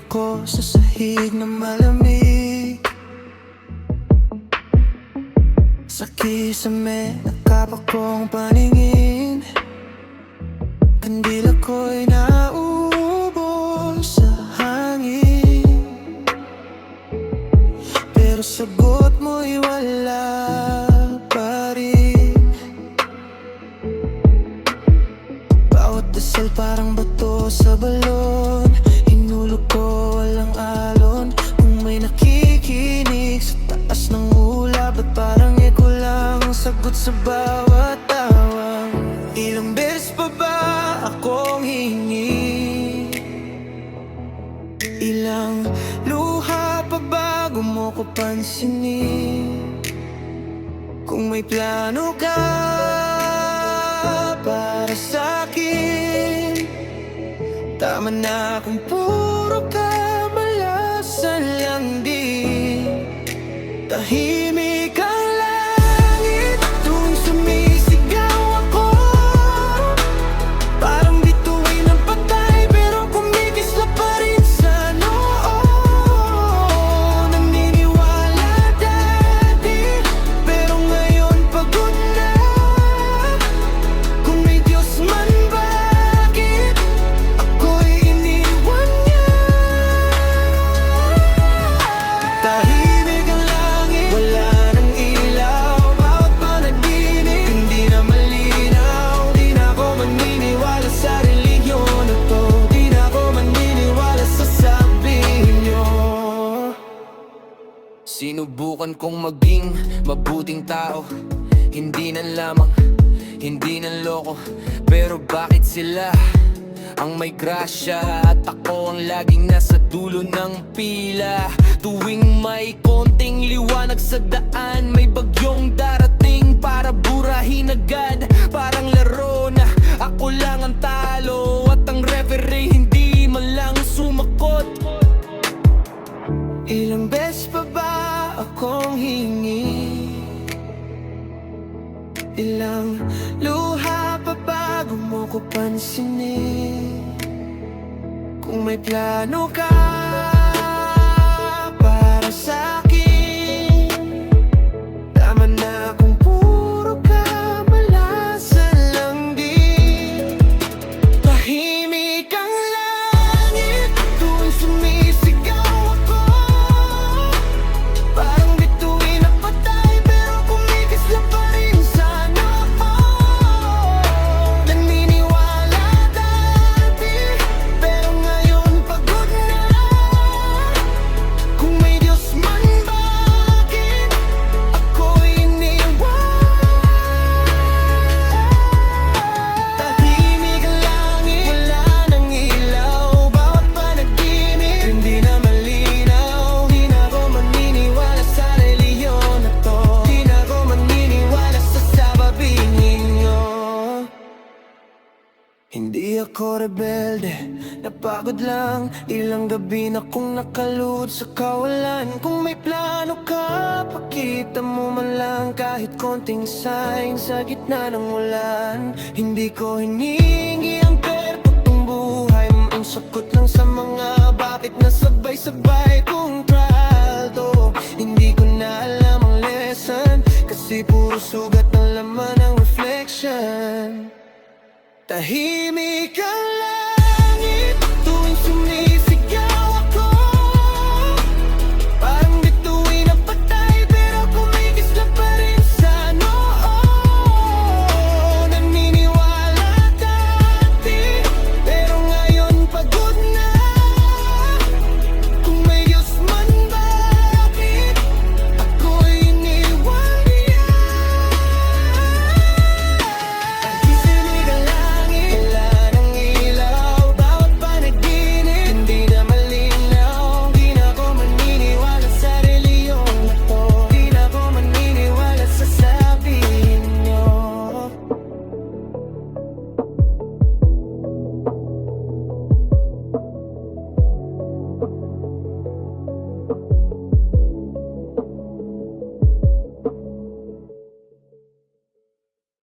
ako sa sahig na malamig. Sa kisame, nakapa kong paningin. Kandila ko'y nauubos sa hangin, pero sagot mo'y wala pa rin. Bawat dasal parang bato sa balon, hinulog ko walang alon. Kung may nakikinig sa taas ng hula, ba't parang eko lang ang sagot sa bawat tawang? Ilang beses pa ba akong hingi? Ilang luha pa bago mo ko pansinin? Kung may plano ka para sa'kin, tama na kung puro kamalasan lang din. Tahimik ang langit tuwing sumisigaw ako, parang bituin ang patay pero kumikislap pa rin sa noo. Naniniwala dati pero ngayon pagod na. Kung may Diyos man, bakit ako'y iniwan niya? Tahimik ang langit, wala nang ilaw. Bawat panaginip, hindi na malinaw. Di na ako maniniwala sa relihiyon na to. Di na ako maniniwala sa sabihin niyo. Sinubukan kong maging mabuting tao, hindi na lamang, hindi na loko. Pero bakit sila ang may grasya at ako ang laging nasa dulo ng pila? Tuwing may konting liwanag sa daan, may bagyong darating para burahin agad. Parang laro na ako lang ang talo at ang referee hindi man lang sumakot. Ilang beses pa ba akong hingi? Ilang luha pa bago mo ko pansinin? Kung may plano ka para sa'kin, tama na kung puro kamalasan lang din. Tahimik ang langit tuwing sumisigaw ako, parang bituin ang patay pero kumikislap pa rin sa noo. Naniniwala dati pero ngayon pagod na. Kung may Diyos man, bakit ako'y iniwan? Tahimik ang langit, wala nang ilaw. Bawat panaginip, hindi na malinaw. Di na ako maniniwala sa relihiyon na to. Di na ako maniniwala sa sababihin nyo. Hindi ako rebelde, napagod lang. Ilang gabi na kong nakaluhod sa kawalan. Kung may plano ka, pakita mo man lang kahit konting sign sa gitna ng ulan. Hindi ko hinihingi ang perpektong buhay, ang sagot lang sa mga bakit na sabay-sabay kong trial to. Hindi ko na alam ang lesson, kasi puro sugat na laman ang reflection. Tahimik ang